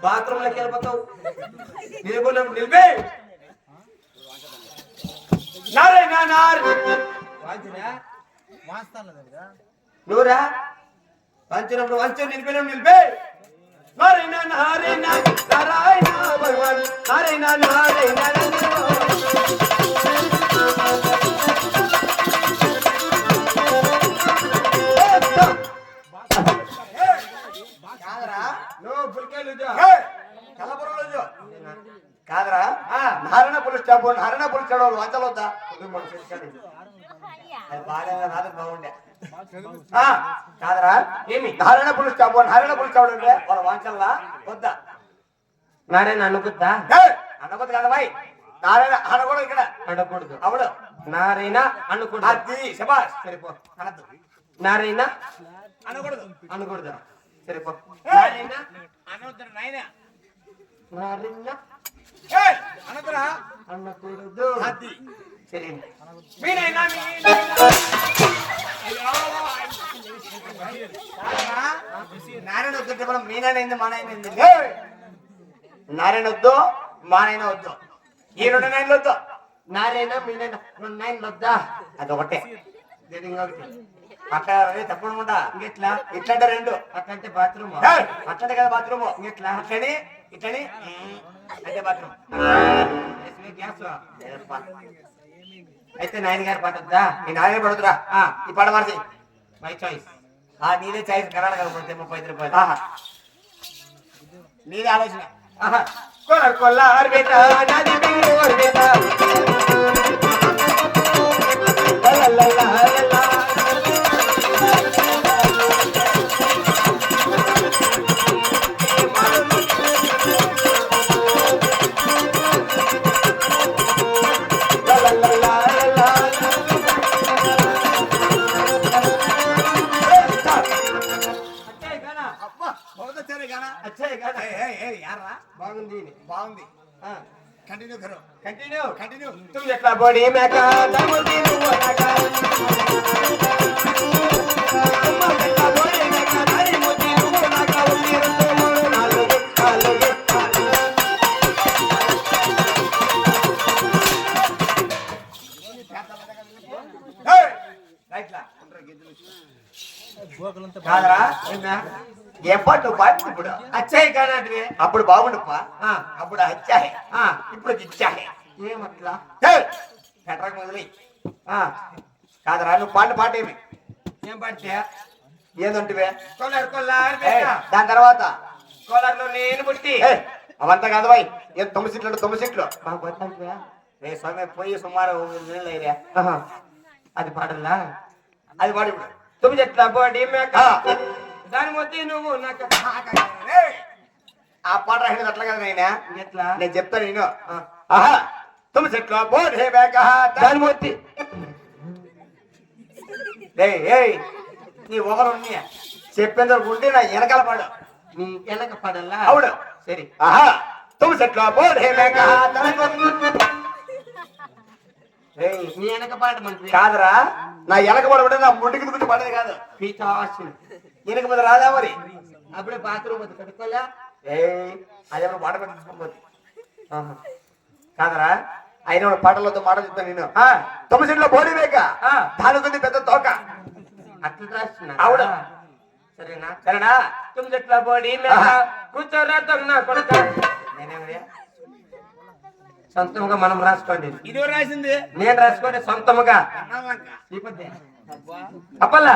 bathroom లోకి వెళ్ళిపోతావు నిలిపే నారాయణ నువ్వురా వంచినప్పుడు వంచు నిలిపే నారాయణ నారాయణ నారాయణ భగవాన్ నారాయణ నారాయణ కాదరా Narayana police stop Narayana police stop వంచలొద్దా అది బాగా రాదు బాగుండే కాదరా ఏమి నారాయణ పోలీస్ స్టాప్ ఉండే వాళ్ళ వంచల్లా వద్దా నారాయణ అనుకుద్దా అనకొద్దు కదా బాయ్ నారాయణ అనకూడదు ఇక్కడ అనకూడదు అవును నారాయణ అనకూడదు అది శబాష్ సరిపో అనద్దు నారాయణ అనకూడదు సరిపో నారాయణ అనొద్దు నాయన నారాయణ అనకురా అనకూడదు అది సరే మీనైనా నారాయణ వద్దు మనం మీనైంది మానైంది నారాయణ వద్దు మానైనా వద్దు ఈ 2 9 వద్దు నారాయణ మీనైనా 2 9 వద్దా అదొకటే అట్లా తప్పకుండా ఇంకెట్లా ఇట్లాంటే 2 అట్లంటే బాత్రూమ్ అట్లంటే కదా బాత్రూమ్ ఇంకెట్లా అట్లని ఇట్లని అంటే బాత్రూమ్ గ్యాస్ అయితే నాయన గారి పాట వద్దా ఈ నాయన పడుతురా ఈ పాట మార్చి మై చాయిస్ నీదే చాయిస్ కర్ణాటక పోతే 35 రూపాయలు నీదే ఆలోచన కొల్లార్ బేట నాది బెంగళూరు బేట బాగుంది బాగుంది కంటిన్యూ కరో కంటిన్యూ तुम ఎట్లా బోడి మేక దముది నువ్వు నాక तुम ఎట్లా బోడి మేక దముది నువ్వు నాక ఉల్లి 2 3 4 హే రైట్లా కాదరా ఏ పాటు పాడు ఇప్పుడు అచ్చాయి కాదంటే అప్పుడు బాగుండప్పా అప్పుడు అచ్చాయి ఇప్పుడు ఇచ్చాయి ఏమట్లా పెట్టక మొదలై కాదరా నువ్వు పాట ఏమి ఏం పాడితే ఏదంటివే దాని తర్వాత కోలార్లో నేను పుట్టి అవంతా కాదు బాయ్ ఏం 9 సీట్లు రే స్వామి పోయి సుమారు 1 నెలలు అయ్యా అది పాడల్లా అది పాడు ఇప్పుడు 9 చెట్ల బోడి మేక దాని మొత్తం నువ్వు నాకు ఆ పాట రాసినది అట్లా కదా నాయనా ఎట్లా నేను చెప్తాను నేను तुम చెట్ల బోడి మేక దాని మొత్తి నీ ఒకరు చెప్పేందుకు ఉంటే నా వెనకాల పాడు నీ వెనక పాడల్లా అవును సరే तुम చెట్ల బోడి మేక నీ వెనక పాట మంచి కాదురా నా వెనక పడబడి నా ముందుకి దిగుతూ పడేది కాదు వెనక మీద రాదా మరి అప్పుడే బాత్రూమ్ వద్దు కట్టుకోలే అదేమో పాట పెట్టుకోబోద్ది కాదరా ఆయన పాటలతో మాట చెప్తాను నేను 9 సెంట్లో బోడి వేక దాని పెద్ద తోక అట్లా రాస్తున్నా అవును సరేనా 9 సెంట్ల బోడి కూర్చోరా నా కొడుక నేనేమయ్యా సొంతముగా మనం రాసుకోండి ఇది రాసింది నేను రాసుకోండి సొంతముగా అప్పల్లా